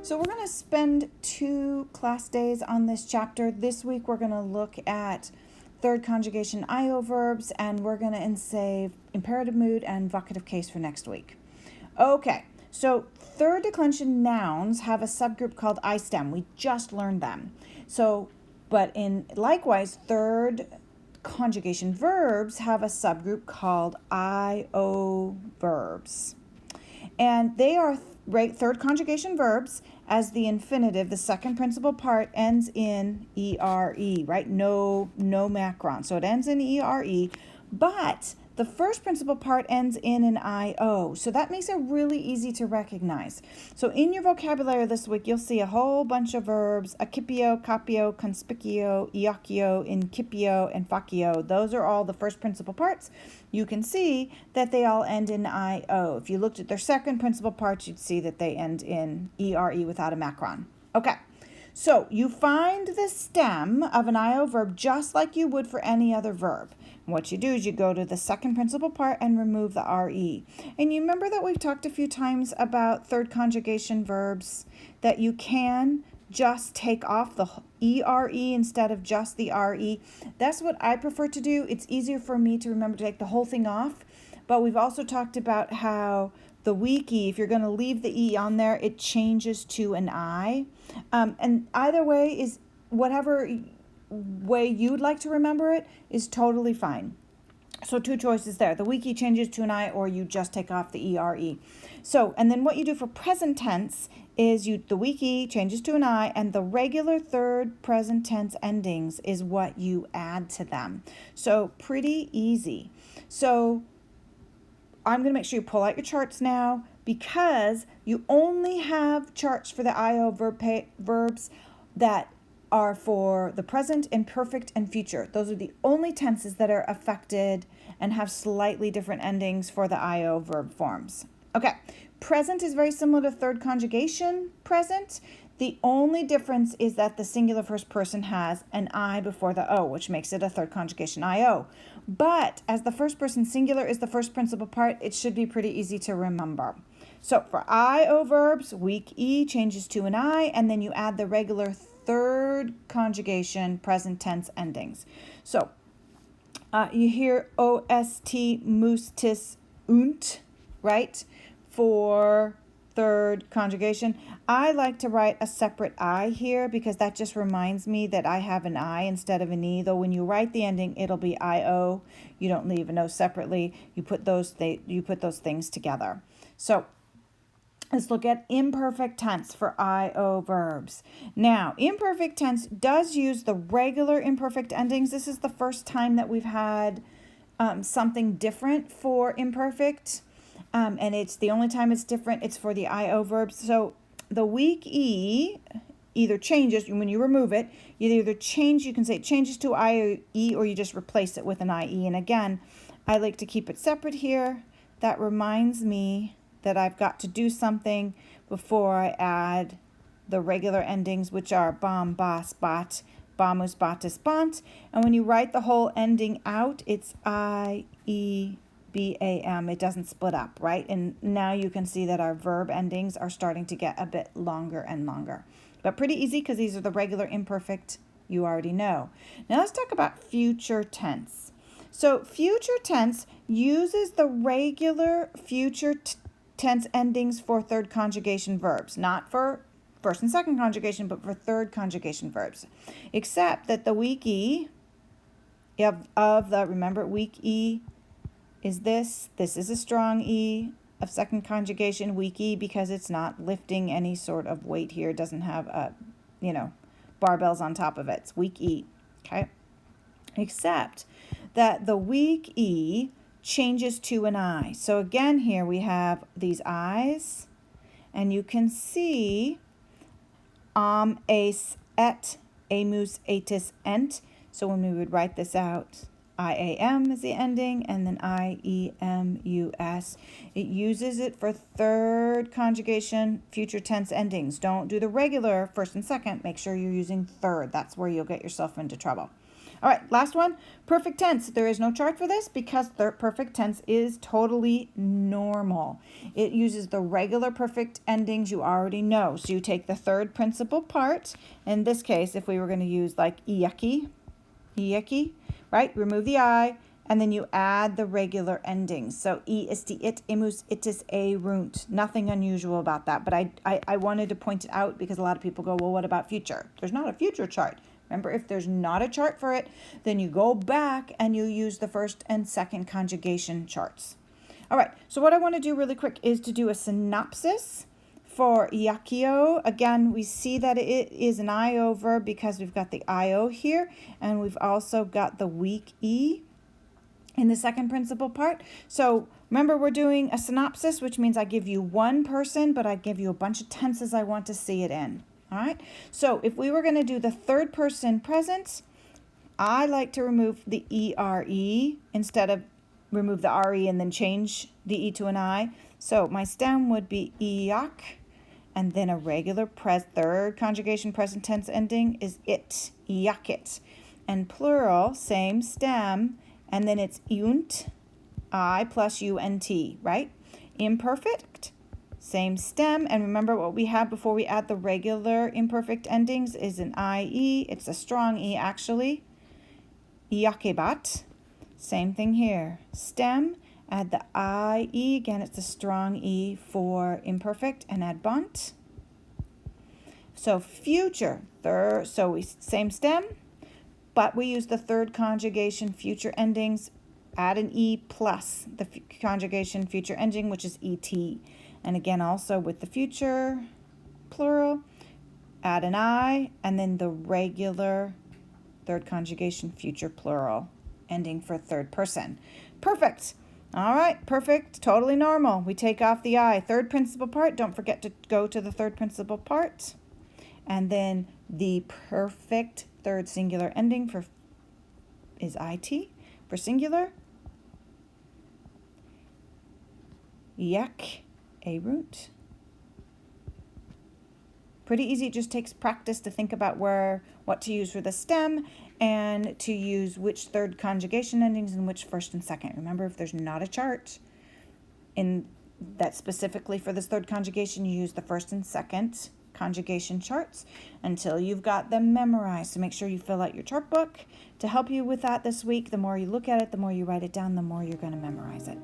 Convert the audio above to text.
So we're going to spend 2 class days on this chapter. This week we're going to look at third conjugation IO verbs, and we're going to save imperative mood and vocative case for next week. Okay, so third declension nouns have a subgroup called I stem. We just learned them. But likewise, third conjugation verbs have a subgroup called IO verbs. And they are third conjugation verbs as the infinitive, the second principal part ends in ERE, right? No macron. So it ends in ERE, but the first principal part ends in an IO. So that makes it really easy to recognize. So in your vocabulary this week, you'll see a whole bunch of verbs: accipio, capio, conspicio, iocio, incipio, and facio. Those are all the first principal parts. You can see that they all end in IO. If you looked at their second principal parts, you'd see that they end in ERE without a macron. Okay. So you find the stem of an IO verb just like you would for any other verb. And what you do is you go to the second principal part and remove the RE. And you remember that we've talked a few times about third conjugation verbs, that you can just take off the ERE instead of just the RE. That's what I prefer to do. It's easier for me to remember to take the whole thing off. But we've also talked about how the weak E, if you're going to leave the E on there, it changes to an I. And either way is whatever way you'd like to remember it is totally fine. So 2 choices there. The weak E changes to an I, or you just take off the ERE. So, and then what you do for present tense is the weak E changes to an I, and the regular third present tense endings is what you add to them. So pretty easy. So I'm going to make sure you pull out your charts now, because you only have charts for the IO verbs that are for the present, imperfect, and future. Those are the only tenses that are affected and have slightly different endings for the IO verb forms. Okay, present is very similar to third conjugation present. The only difference is that the singular first person has an I before the O, which makes it a third conjugation IO. But as the first person singular is the first principal part, it should be pretty easy to remember. So for IO verbs, weak E changes to an I, and then you add the regular third conjugation present tense endings. So you hear OST, mustis, unt, right? For third conjugation. I like to write a separate I here because that just reminds me that I have an I instead of an E, though when you write the ending it'll be IO. You don't leave an O separately. You put those things together. So let's look at imperfect tense for IO verbs. Now, imperfect tense does use the regular imperfect endings. This is the first time that we've had something different for imperfect. And it's the only time it's different. It's for the IO verbs. So the weak E either changes, when you remove it, you can say it changes to IE, or you just replace it with an IE. And again, I like to keep it separate here. That reminds me that I've got to do something before I add the regular endings, which are bam, bas, bat, bamus, batis, bant. And when you write the whole ending out, it's IE. BAM, it doesn't split up, right? And now you can see that our verb endings are starting to get a bit longer and longer. But pretty easy because these are the regular imperfect you already know. Now let's talk about future tense. So future tense uses the regular future tense endings for third conjugation verbs, not for first and second conjugation, but for third conjugation verbs. Except that the weak E remember, weak E is this is a strong E of second conjugation, weak E, because it's not lifting any sort of weight here. It doesn't have barbells on top of it. It's weak E, okay? Except that the weak E changes to an I. So again, here we have these I's, and you can see ace, et, amus, atis, ent. So when we would write this out, IAM is the ending, and then IEMUS. It uses it for third conjugation future tense endings. Don't do the regular first and second. Make sure you're using third. That's where you'll get yourself into trouble. All right, last one, perfect tense. There is no chart for this because the perfect tense is totally normal. It uses the regular perfect endings you already know. So you take the third principal part. In this case, if we were going to use like iaki, right? Remove the I, and then you add the regular endings. So I isti it, imus itis a runt. Nothing unusual about that, but I wanted to point it out because a lot of people go, well, what about future? There's not a future chart. Remember, if there's not a chart for it, then you go back and you use the first and second conjugation charts. All right, so what I want to do really quick is to do a synopsis for iakio. Again, we see that it is an IO verb because we've got the IO here, and we've also got the weak E in the second principal part. So remember, we're doing a synopsis, which means I give you one person, but I give you a bunch of tenses I want to see it in. All right, so if we were going to do the third person present, I like to remove the ERE instead of remove the RE and then change the E to an I. So my stem would be iak, and then a regular third conjugation present tense ending is it, iakit. And plural, same stem, and then it's iunt, I plus UNT, right? Imperfect, same stem, and remember what we had before we add the regular imperfect endings is an IE. It's a strong E actually. Iakebat, same thing here. Stem, add the IE, again it's a strong E for imperfect, and add bunt. So future, same stem, but we use the third conjugation future endings, add an E plus the conjugation future ending, which is ET. And again, also with the future, plural, add an I, and then the regular third conjugation future plural ending for third person. Perfect. All right, perfect, totally normal. We take off the I. Third principal part, don't forget to go to the third principal part. And then the perfect third singular ending is IT for singular. Yak, a root. Pretty easy. It just takes practice to think about what to use for the stem and to use which third conjugation endings and which first and second. Remember, if there's not a chart in that specifically for this third conjugation, you use the first and second conjugation charts until you've got them memorized. So make sure you fill out your chart book to help you with that this week. The more you look at it, the more you write it down, the more you're going to memorize it.